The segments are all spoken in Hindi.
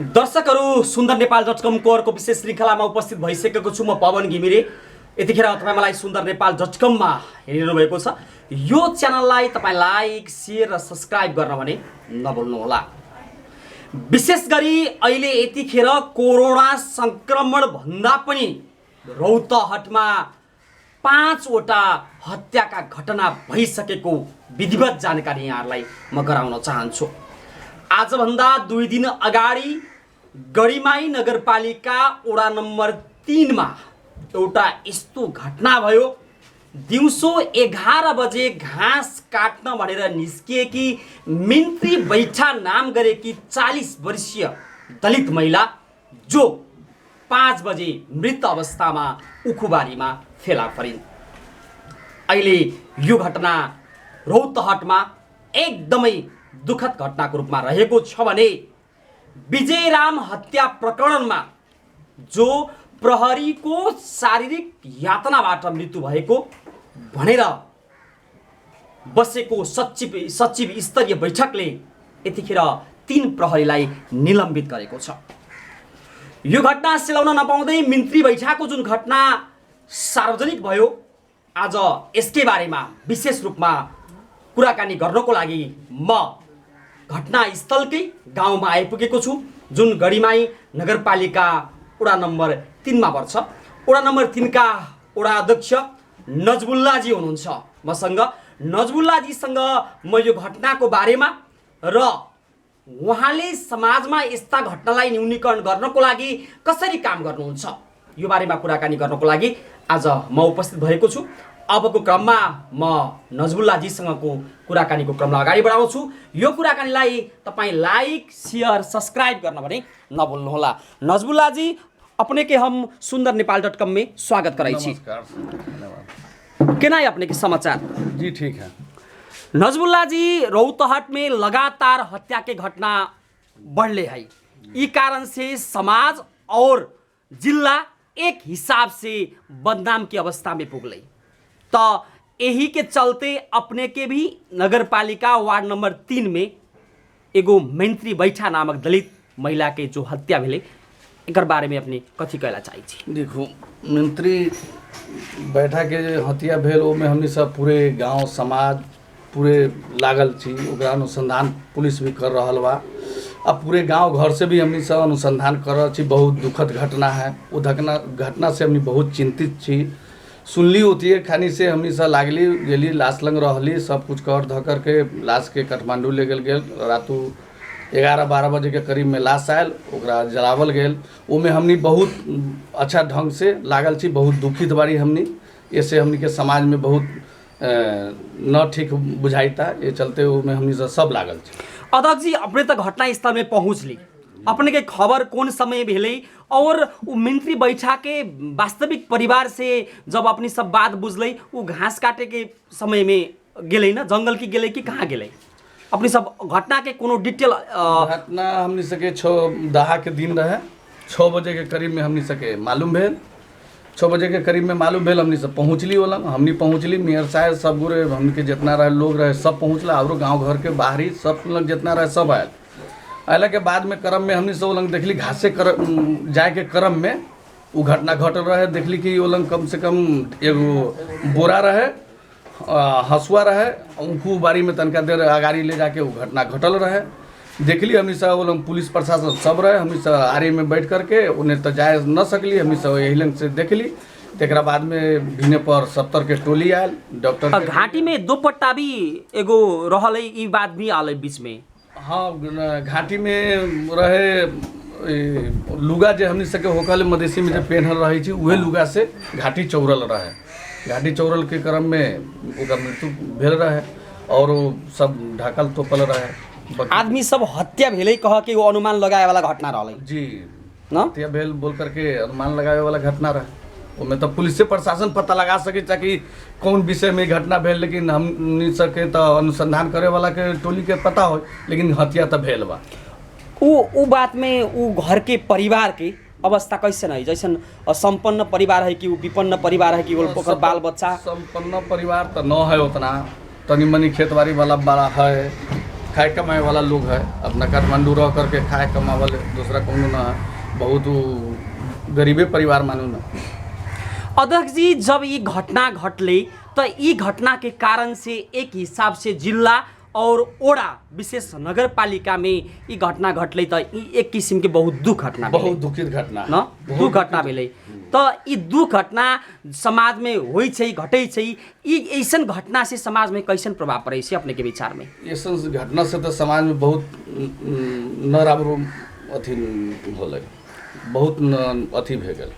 दर्शकहरू सुन्दर नेपाल .com को अर्को विशेष श्रृङ्खलामा उपस्थित भइसकेको छु म पवन घिमिरे। यतिखेर तपाईँ मलाई सुन्दर नेपाल .com मा हेरिरहनु भएको छ। यो च्यानललाई तपाईँ लाइक, शेयर र सब्स्क्राइब गर्न भने नभुल्नुहोला। विशेष गरी अहिले यतिखेर कोरोना संक्रमण भन्दा पनि रौतहटमा 5 वटा हत्याका घटना भइसकेको विधिवत जानकारी यहाँहरूलाई म गराउन चाहन्छु। आजभन्दा 2 दिन अगाडि गढीमाई नगरपालिका वडा नम्बर 3 मा एउटा यस्तो घटना भयो। दिउँसो 11 बजे घाँस काट्न भनेर निस्किएकी मिन्त्री बैठा नाम गरेकी 40 वर्षीय दलित महिला जो 5 बजे मृत अवस्थामा उखुबारीमा फेला परिन्। अहिले यो घटना रौतहटमा एकदमै दुखद घटनाको रूपमा रहेको छ भने विजयराम हत्या प्रकरणमा जो प्रहरीको शारीरिक यातनाबाट मृत्यु भएको भनेर बसेको सचिव स्तरीय बैठकले यतिखेर 3 प्रहरीलाई निलम्बित गरेको छ। यो घटना सेलाउन नपाउँदै मिन्त्री बैठाको जुन घटना सार्वजनिक भयो, आज यसकै बारेमा विशेष रूपमा कुराकानी गर्नको लागि म घटनास्थलकै गाउँमा आइपुगेको छु, जुन गढीमाई नगरपालिका वडा नम्बर 3 मा पर्छ। वडा नम्बर 3 का वडा अध्यक्ष नजबुल्लाजी हुनुहुन्छ मसँग। नजबुल्लाजीसँग म यो घटनाको बारेमा र उहाँले समाजमा यस्ता घटनालाई न्यूनीकरण गर्नको लागि कसरी काम गर्नुहुन्छ यो बारेमा कुराकानी गर्नको लागि आज म उपस्थित भएको छु। अबको क्रममा म नजबुल्लाजीसँगको कुराकानीको क्रमलाई अगाडि बढाउँछु। यो कुराकानीलाई तपाईँ लाइक, शेयर, सब्सक्राइब गर्न भने नभुल्नुहोला। नजबुल्लाजी, अपने के हम सुंदर नेपाल .com में स्वागत कराई छी। केना है अपने के समाचार? जी ठीक है। नजबुल्ला जी, रौतहट में लगातार हत्या के घटना बढ़ले है। ई कारण से समाज और जिला एक हिसाब से बदनाम की अवस्था में पुगले। तो यही के चलते अपने के भी नगरपालिका वार्ड नंबर 3 में एगो मंत्री बैठा नामक दलित महिला के जो हत्या भेले, एकर बारे में अपने कथी कहला चाही छी? देखो, मंत्री बैठा के हत्या भेल ओमे हमनी सब पूरे गांव समाज पूरे लागल छी। ओकरा अनुसंधान पुलिस भी कर रहल बा। अब पूरे गांव घर से भी हमनी सब अनुसंधान कर रहल छी। बहुत दुखद घटना है। वो घटना से हमनी बहुत चिंतित छी। सुनली होती है खानी से हमनी सब लागली गेली, लाश लंग रहली, सब कुछ कर ध कर के लाश के काठमांडू ले गेल। रातू 11-12 बजे के करीब में लाश आयल, ओकरा जलावल गेल। ओमे हमनी बहुत अच्छा ढंग से लागल छी, बहुत दुखित बारी हमनी। ऐसे हमनी के समाज में बहुत न ठीक बुझाइता, ये चलते ओमे हमनी सब लागल छी। अध्यक्ष जी, अपने तक घटनास्थल में पहुँच ली, अपने के खबर कौन समय भेले और वो मंत्री बैठा के वास्तविक परिवार से जब अपनी सब बात बुझल, वो घास काटे के समय में गेले ना, जंगल की गेले कि कहाँ गेले? अपनी सब घटना के कोनो डिटेल घटना हमनी सके 6 के दिन रहे। 6 बजे के करीब में हमनी सके मालूम भेल। 6 बजे के करीब में मालूम भेल, हमनी सब पहुँचली ओलंग। हमनी पहुँचली, मेयर साहब सब गुरे हमनी के जितना रहे लोग रहे सब पहुँचला। और गाँव घर के बाहरी सब लोग जितना रहे सब आयल। अला के बाद में क्रम में हमनी सब ओलंग देखली घासे जाए के क्रम में वो घटना घटल रहे। देखली कि ओलंग कम से कम एगो बोरा रहे, हसुआ रहे, उनको बारी में तनका देर अगाड़ी ले जाके वो घटना घटल रहे। देखली हमनी सब वो लोग पुलिस प्रशासन सब रहे। हमनी सब आरी में बैठ करके उन्हें तो जाए न सकली, हमनी सब यही लंग से देखली। तेकरा बाद में भिने पर 70 के टोली आयल। डॉक्टर घाटी में 2 पट्टा भी एगो रहल, ई बात भी आल बीच में। हाँ, घाटी में रहे लुगा जे हमनी सके होकल मधेसी में जो पहनल रही थी, वही लुगा से घाटी चौरल रहे। घाटी चौरल के क्रम में ओकर मृत्यु भेल रहे और सब ढाकल तोपल रहे। आदमी सब हत्या भेले कह के वो अनुमान लगाए वाला घटना रहल जी न, हत्या भेल बोल करके अनुमान लगाए वाला घटना रहे। उसमें तो पुलिस से प्रशासन पता लगा सके कि कौन विषय में घटना भेल, लेकिन हम नहीं सके तो अनुसंधान करे वाला के टोली के पता हो, लेकिन हत्या तो भेल बा। वो बात में वो घर के परिवार के अवस्था कैसन है? जैसन संपन्न परिवार है कि वो विपन्न परिवार है कि वो बाल बच्चा? संपन्न परिवार तो न है उतना, तनी मनी खेतबाड़ी वाला बड़ा है। खाए कमाए वाला लोग है, अपना काठमांडू रह करके खाए कमा वाले दूसरा कोनो ना है, बहुत गरीबे परिवार मानू ना। अध्यक्ष जी, जब ये घटना घटले तो ये घटना के कारण से एक हिसाब से जिला और ओडा विशेष नगर पालिका में ये घटना घटले तो एक किसिम के बहुत दुख घटना, बहुत दुखित घटना न दुख घटना भेलै। तो ये दुख घटना समाज में होइ छै, घटै छै, ये ऐसन घटना से समाज में कैसन प्रभाव पड़ै छै अपने के विचार में? ऐसन घटना से तो समाज में बहुत नराम्रो अथी होलै, बहुत अथी भे गेल,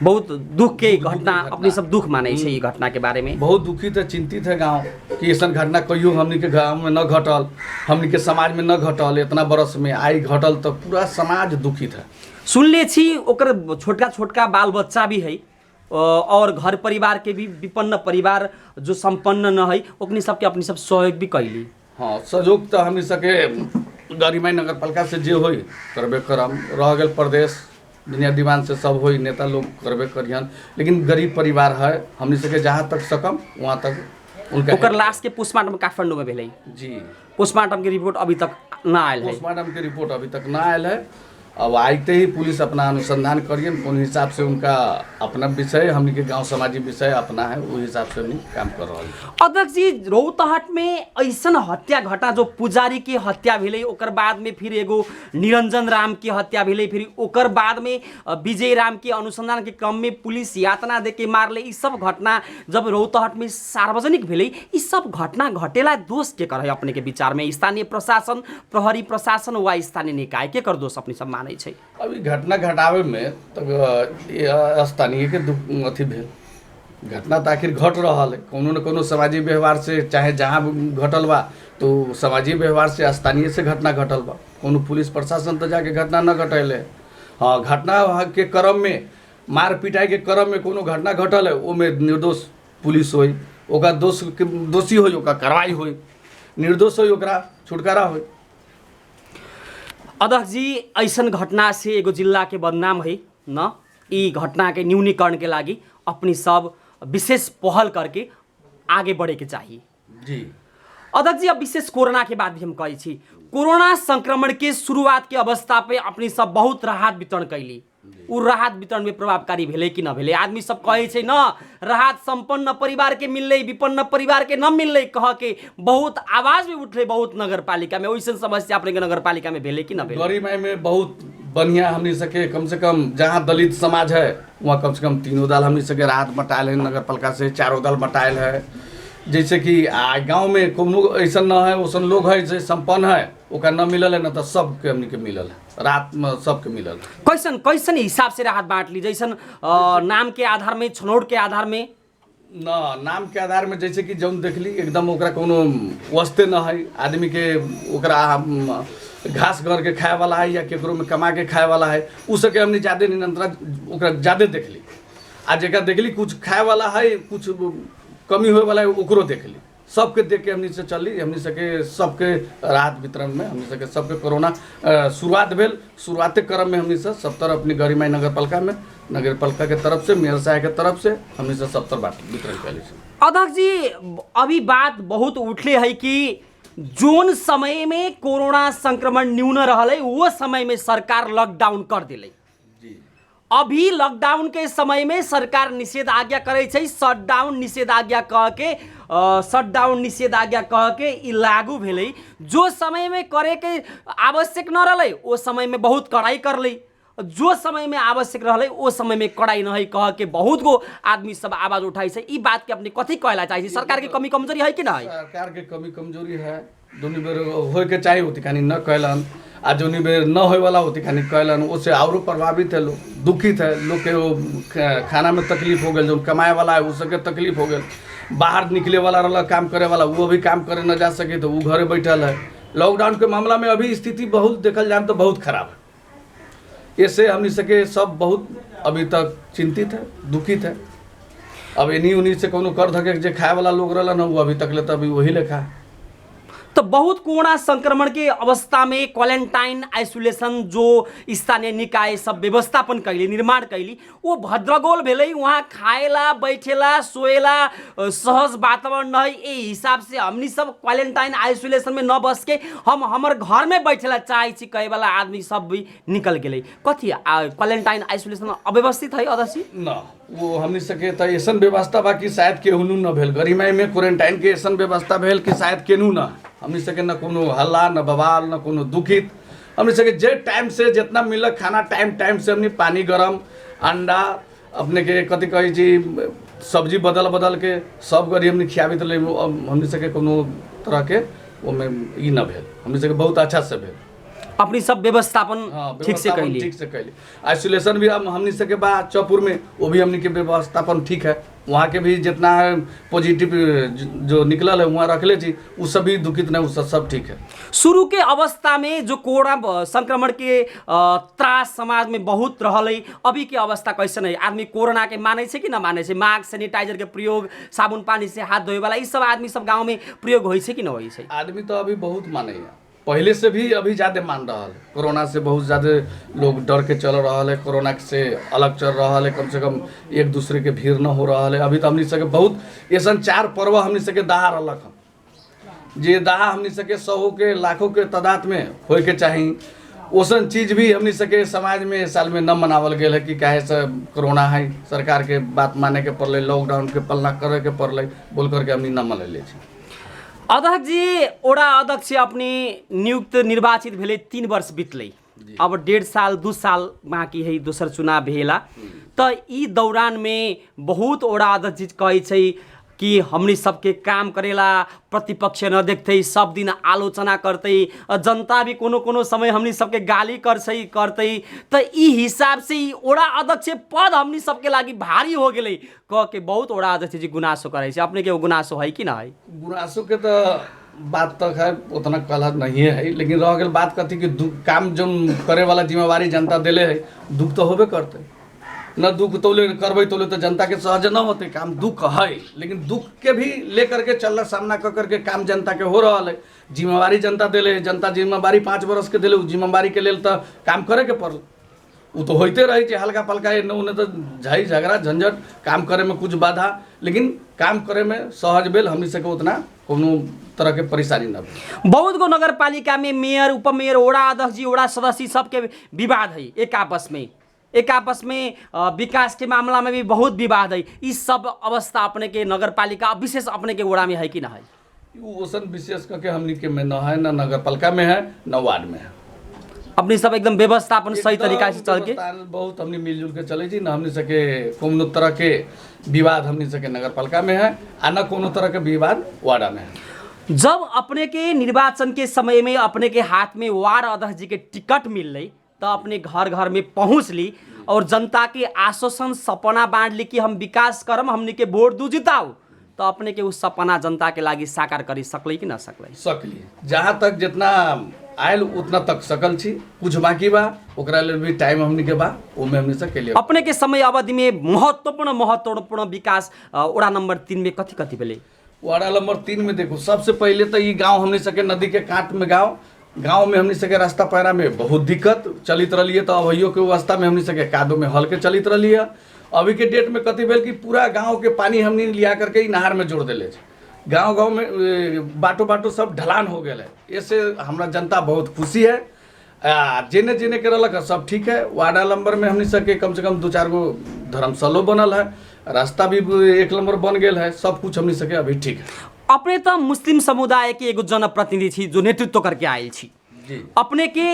बहुत दुख के घटना अपने सब दुख मानै छै। ये घटना के बारे में बहुत दुखित है, चिंतित है गांव कि ऐसा घटना कहियो हमनी के गांव में न घटल, हमनी के समाज में न घटल, इतना बरस में आई घटल तो पूरा समाज दुखित है। सुनले छी ओकर छोटका छोटका बाल बच्चा भी है और घर परिवार के भी विपन्न परिवार जो संपन्न न है ओकनी सबके अपनी सब सहयोग भी कैली। हाँ, सहयोग तो हमनी सके गरिमाई नगर पालिका से जे होई करबे करम, रह गेल प्रदेश दुनिया दीवान से सब होई, नेता लोग करबे करियन, लेकिन गरीब परिवार है, हमनी सके जहाँ तक सकम वहाँ तक उनका। ओकर लाश के पोस्टमार्टम काठमांडू में भेलै जी, पोस्टमार्टम के रिपोर्ट अभी तक ना आयल है। पोस्टमार्टम की रिपोर्ट अभी तक ना आयल है। अब आते ही पुलिस अपना अनुसंधान करियन, कौन हिसाब से उनका अपना विषय, हमनी के गांव समाजी विषय अपना है, वो हिसाब से हमनी काम कर रहा है। अध्यक्ष जी, रौतहट में ऐसन हत्या घटा जो पुजारी के हत्या भेलै, ओकर बाद में फिर एगो निरंजन राम के हत्या भेलै, फिर ओकर बाद में विजय राम के अनुसंधान के क्रम में पुलिस यातना दे के मारले। ई सब घटना जब रौतहट में सार्वजनिक भेलै, ई सब घटना घटेला दोष के कर है अपने के विचार में? स्थानीय प्रशासन, प्रहरी प्रशासन वा स्थानीय निकाय के कर दोष अपने सब मानै छै? अभी घटना घटावे में तो स्थानीय के अथी भेल, घटना तो आखिर घट रहा है, कोनो न कोनो सामाजिक व्यवहार से, चाहे जहाँ घटल बा तो सामाजिक व्यवहार से स्थानीय से घटना घटल बा, कोनो पुलिस प्रशासन तो जाके घटना न घटैले। हाँ, घटना के क्रम में मार पिटाई के क्रम में कोनो घटना घटल है, वो में निर्दोष पुलिस होई, ओका दोषी होई ओका कार्रवाई होई, निर्दोष होई ओकरा छुटकारा होई। अध्यक्ष जी, ऐसन घटना से एगो जिला के बदनाम है न, ई घटना के न्यूनीकरण के लागी अपनी सब विशेष पहल करके आगे बढ़े के चाहिए। जी अध्यक्ष जी, अब विशेष कोरोना के बाद भी हम कहै छी, कोरोना संक्रमण के शुरुआत के अवस्था पे अपनी सब बहुत राहत वितरण कैली, उ राहत वितरण में प्रभावकारी भेलै कि न भेलै? आदमी सब कहै छै न, राहत संपन्न परिवार के मिललै, विपन्न परिवार के न मिललै, कह के बहुत आवाज भी उठले बहुत नगर पालिका में। वैसन समस्या अपने के नगर पालिका में भेलै कि न भेलै? गरिमाई में बहुत बढ़िया हमनी सके, कम से कम जहाँ दलित समाज है वहाँ कम से कम 3 दल हमनी सके राहत बटायल है, नगर पालिका से 4 दल बटायल है। जैसे कि गांव में कोनो ऐसा न है, वैसन लोग है जो संपन्न है, ओका न मिलल है न तो सबके हमनी के मिलल है, रात में सबके मिलल है। कैसन कैसन हिसाब से राहत बांट ली? जैसन नाम के आधार में, छनौट के आधार में? न नाम के आधार में, जैसे कि जौन देखली एकदम ओकरा कोनो वस्ते न है, आदमी के ओकरा घास घर के खाए वाला है या केकरो में कमा के खाए वाला है, उ सके हमने ज्यादा नियंत्रण ओकरा ज्यादा देखली। आ जेकरा देखली कुछ खाए वाला है, कुछ कमी होए वाला है, ओकरो देखली। सबके देख के हमनी से चलली, हमनी सके सबके राहत वितरण में हमनी सके सबके कोरोना शुरुआत भेल, शुरुआते क्रम में हमनी से सब तरफ अपनी गरिमाई नगर पालिका में, नगर पालिका के तरफ से, मेयर साहब के तरफ से हमनी से सब तरफ वितरण कैली। अध्यक्ष जी, अभी बात बहुत उठले है कि जोन समय में कोरोना संक्रमण न्यून रहले वो समय में सरकार लॉकडाउन कर दिले। अभी लॉकडाउन के समय में सरकार निषेधाज्ञा करे छै, शटडाउन निषेधाज्ञा कह के शटडाउन निषेधाज्ञा कह के ई लागू भेलै। जो समय में करे के आवश्यक न रहले वो समय में बहुत कड़ाई करले, जो समय में आवश्यक रहले वो समय में कड़ाई नहीं कह के बहुत गो आदमी सब आवाज उठाई छै। ई बात के अपने कथी कहला चाहिए? सरकार के कमी कमजोरी है कि नहीं? सरकार के कमी कमजोरी है, दोनों बेर होए के चाहिए होती खानी न कहलन, आ जोनी बेर न होए वाला होती खानी कहलन, उससे और प्रभावित है लोग, दुखित है लोग के, वो खाना में तकलीफ हो गई, जो कमाए वाला है उसके तकलीफ हो गई, बाहर निकले वाला रहा काम करे वाला वो भी काम करे न जा सके तो वो घरे बैठल है। लॉकडाउन के मामला में अभी स्थिति बहुत देखल जाए तो बहुत खराब है, इससे हमनी सके सब बहुत अभी तक चिंतित है, दुखित है। अब इन्हीं उन्हीं से कोनो कर धके जे खाए वाला लोग रहलन वो अभी तक ले तो अभी वही लेखा है। तो बहुत कोरोना संक्रमण के अवस्था में क्वारंटाइन आइसोलेशन जो स्थानीय निकाय सब व्यवस्थापन कैली निर्माण कैली वो भद्रगोल भेलै। वहाँ खाएला बैठेला सोएला सहज वातावरण न ए हिसाब से हमनी सब क्वारंटाइन आइसोलेशन में न बस के हम हमार घर में बैठेला चाहे छी कहे वाला आदमी सब भी निकल गए। कथी क्वारंटाइन आइसोलेशन अव्यवस्थित है अदसी न वो हमनी सके त ऐसन व्यवस्था बा कि शायद केहू न भेल गरिमाई में क्वारंटाइन के ऐसन व्यवस्था भेल कि शायद केनू न हमनी सके न कोनो हल्ला न बवाल न कोनो दुखित। हमनी सके जे टाइम से जितना मिलक खाना टाइम से हमनी पानी गरम अंडा अपने के कथी कही छी सब्जी बदल के सब गरी हमनी खियाबित रहे। हमनी सके कोनो तरह के ओमे ई न भेल। हमनी सके बहुत अच्छा से भेल। अपनी सब व्यवस्थापन ठीक से कैली। आइसोलेशन भी हमनी सके बा चौपुर में वो भी हमनी के व्यवस्थापन ठीक है। वहाँ के भी जितना पॉजिटिव जो निकलल है वहाँ रख ले छी वो सब भी दुखित नहीं सब ठीक है। शुरू के अवस्था में जो कोरोना संक्रमण के त्रास समाज में बहुत रहल है अभी के अवस्था कैसन है? आदमी कोरोना के माने से कि न माने से? मास्क सैनिटाइजर के प्रयोग साबुन पानी से हाथ धोए वाला ये सब आदमी सब गाँव में प्रयोग हो कि न हो? आदमी तो अभी बहुत माने है पहले से भी अभी ज़्यादा मान रहा है। कोरोना से बहुत ज़्यादा लोग डर के चल रहा है। कोरोना से अलग चल रहा है। कम से कम एक दूसरे के भीड़ न हो रहा है। अभी तो हमनी सके बहुत ऐसा 4 पर्व हमनी सके दहा रलक हम जे दहा हमनी सके 100 के लाखों के तादाद में होए के चाही। ओसन चीज़ भी हमनी सके समाज में साल में न मनावल गया है कि काहे से कोरोना है सरकार के बात माने के पड़े लॉकडाउन के पालना करे के पड़े बोल करके हमनी न मनैले छी। अध्यक्ष जी ओड़ा अध्यक्ष अपने नियुक्त निर्वाचित भेले 3 वर्ष बीतलै। अब 1.5 साल 2 साल बाँकी है दोसर चुनाव भेला। तो ई दौरान में बहुत ओड़ा अध्यक्ष जी कहे छै कि हमनी सबके काम करेला प्रतिपक्ष न देखते सब दिन आलोचना करते जनता भी कोनो समय हमनी सबके गाली करते तो ई हिसाब से ई ओड़ा अध्यक्ष पद हमनी सबके लागी भारी हो गए कह के बहुत ओड़ा अध्यक्ष जी गुनासो करे छै। अपने के गुनासो है कि ना है? गुनासो के तो बात तो खैर उतना कलह नहीं है लेकिन रह गई बात कथी कि काम जो करे वाला जिम्मेवारी जनता दिले है दुख तो होबे करते न दुख तोले करबे तोले तो जनता के सहज न होते काम दुख है लेकिन दुख के भी लेकर के चल सामना कर करके काम जनता के हो रहा है। जिम्मेवारी जनता दिले जनता जिम्मेवारी 5 वर्ष के दिले जिम्मेवारी के लेल तो काम करे के पड़ल वो तो होते रहे छे हल्का पलका उन्हें तो झाई झगड़ा झंझट काम करे में कुछ बाधा लेकिन काम करे में सहज भेल हमनी सके उतना कोनो तरह के परेशानी न भेल। बहुत गो नगर पालिका में मेयर उपमेयर ओड़ा अध्यक्ष जी ओड़ा सदस्य सबके विवाद है एक आपस में विकास के मामला में भी बहुत विवाद है। इस सब अवस्था अपने के नगर पालिका विशेष अपने के ओड़ा में है कि ना है? ओसन विशेष करके हमनी के में न है न नगर पालिका में है न वार्ड में है। अपनी सब एकदम व्यवस्थापन सही तरीका से चल के बहुत हमनी मिलजुल के चले न हमनी सके कोनो तरह के विवाद हमनी सके नगर पालिका में है आ न कोनो तरह के विवाद वार्ड में है। जब अपने के निर्वाचन के समय में अपने के हाथ में वार्ड अध्यक्ष जी के टिकट मिल रही तो अपने घर में पहुँच ली और जनता के आश्वासन सपना बांट ली कि हम विकास करम हमने के वोट दू जिताओ तो अपने के उस सपना जनता के लागी साकार करी सकले कि ना सकली जहाँ तक जितना आयल उतना तक सकल छी कुछ बाकी बा ओकरा लेल भी टाइम हमनी के बा ओमे हमनी से केलिए। अपने के समय अवधि में महत्वपूर्ण विकास ओड़ा नंबर 3 में कथी भेले? वार्ड नंबर 3 में देखो सबसे पहले तो ये गांव हमनी सके नदी के काट में गांव में हमनी सके रास्ता पैरा में बहुत दिक्कत चलित रही है। तो अभियो के अवस्था में हमनी सके कादो में हल के चलित रही है। अभी के डेट में कथी भेल कि पूरा गांव के पानी हमनी लिया करके नहर में जोड़ दिले गांव में बाटो सब ढलान हो गया है। इससे हमारा जनता बहुत खुशी है। जेने के रलक सब ठीक है। वार्ड नंबर में हमनी सके कम से कम 2-4 गो धर्मशालो बनल है रास्ता भी 1 नंबर बन गया है सब कुछ हमनी सके अभी ठीक है। अपने तो मुस्लिम समुदाय के एगो जनप्रतिनिधि छी जो नेतृत्व करके आयल छी अपने के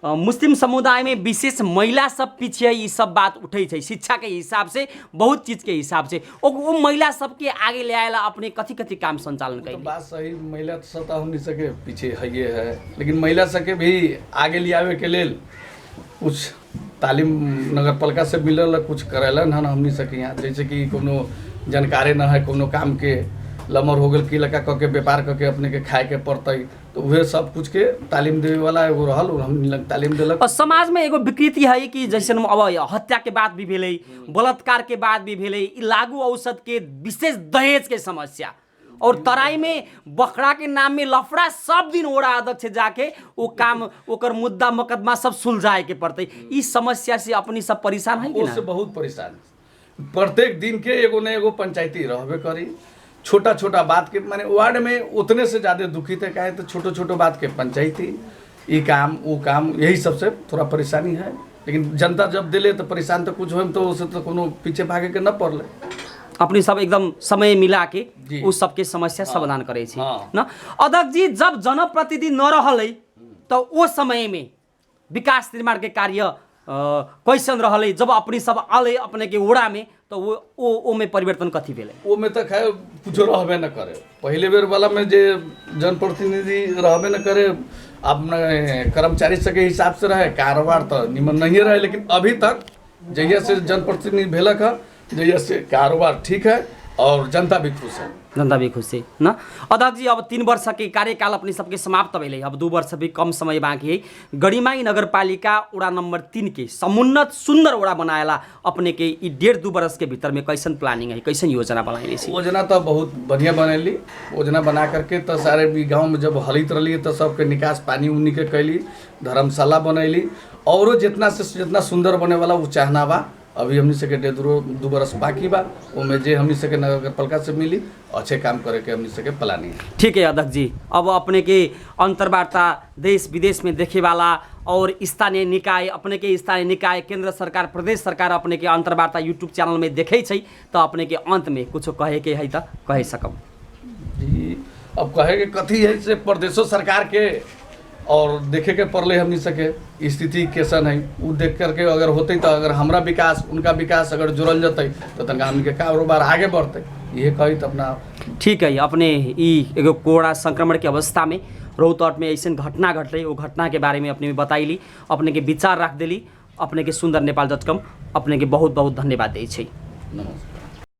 मुस्लिम समुदाय में विशेष महिला सब पीछे ये सब बात उठे छै शिक्षा के हिसाब से बहुत चीज के हिसाब से वो महिला सबके आगे ले आएला अपने कथी काम संचालन करें? बात सही महिला सब हमनी सके पीछे है लेकिन महिला सके भी आगे ले आवे के लेल कुछ तालीम नगर पालिका से मिलल कुछ करेलन हन हमनी सके यहाँ जैसे कि कोनो जानकारी न है कोनो काम के लमर हो गल की लगा कह के व्यापार करके अपने के खाए के पड़ते तो वह सब कुछ के तालीम देवे वाला एगो रहल हम तालीम दिलक। और समाज में एगो विकृति है कि जैसे अब हत्या के बात भी भेले बलात्कार के बात भी भेले लागू औषध के विशेष दहेज के समस्या और तराई में बखड़ा के नाम में लफड़ा सब दिन ओड़ा अध्यक्ष जाके वो काम ओकर मुद्दा मुकदमा सब सुलझाए के पड़ते। इस समस्या से अपनी सब परेशान है कि उससे ना? बहुत परेशान है। प्रत्येक दिन के एगो न एगो पंचायती रहबे करी। छोटा छोटा बात के माने वार्ड में उतने से ज़्यादा दुखित है काहे तो छोटो छोटो बात के पंचायती ये काम वो काम यही सबसे थोड़ा परेशानी है। लेकिन जनता जब दिले तो परेशान तो कुछ हो तो उसे तो कोनो पीछे भागे के न पड़ले। अपनी सब एकदम समय मिला के जी। उस सबके समस्या समाधान करे छी हाँ। न। अध्यक्ष जी जब जनप्रतिनिधि न रहलै तो वो समय में विकास निर्माण के कार्य कैसन रहलै? जब अपनी सब आले अपने के ओड़ा में तो वो में परिवर्तन कथी भेलै? वो में तो खैर कुछ रहबे न करे। पहले बेर वाला में जे जनप्रतिनिधि रहबे न करे अपने कर्मचारी सबके हिसाब से रहे कारोबार तो निमन नहीं रहे। लेकिन अभी तक जहिया से जनप्रतिनिधि भेलक है जहिया से कारोबार ठीक है और जनता भी खुश है। जनता भी खुश है ना। अध्यक्ष जी अब 3 वर्ष के कार्यकाल अपने सबके समाप्त भेलै, अब 2 वर्ष भी कम समय बाकी है। गढ़ीमाई नगरपालिका वड़ा नंबर 3 के समुन्नत सुंदर वड़ा बनाएला अपने के 1.5-2 वर्ष के भीतर में कैसन प्लानिंग है, कैसन योजना बनाएली? योजना तो बहुत बढ़िया बनैली। योजना बना करके तो सारे भी गाँव में जब हलित रही तो सबके निकास पानी उन्नी के कैली, धर्मशाला बनैली और जितना से जितना सुंदर बने वाला वो चाहना बा। अभी हमनी से के 1.5-2 बरस बाकी बा ओमे जे हमनी से के नगर पालिका से मिली अच्छे काम करे के हमनी से के प्लानिंग है। ठीक है अध्यक्ष जी, अब अपने के अंतर्वार्ता देश विदेश में देखे वाला और स्थानीय निकाय अपने के स्थानीय निकाय केंद्र सरकार प्रदेश सरकार अपने के अंतर्वार्ता यूट्यूब चैनल में देखे छै तो अपने के अंत में कुछ कहे के है तो कह सकब जी। अब कहे के कथी है से प्रदेशो सरकार के और देखे के पड़ले हमनी सके स्थिति कैसन है वो देख करके अगर होते तो अगर हमरा विकास उनका विकास अगर जुड़ल जते तो तनका हमनी के कारोबार आगे बढ़ते ये कही तो अपना। ठीक है। अपने एगो कोरोना संक्रमण के अवस्था में रौतहट में ऐसा घटना घटले वो घटना के बारे में अपने बताइली, अपने के विचार रख दिली। अपने के सुंदर नेपाल.com अपने के बहुत बहुत धन्यवाद दै छै। नमस्कार।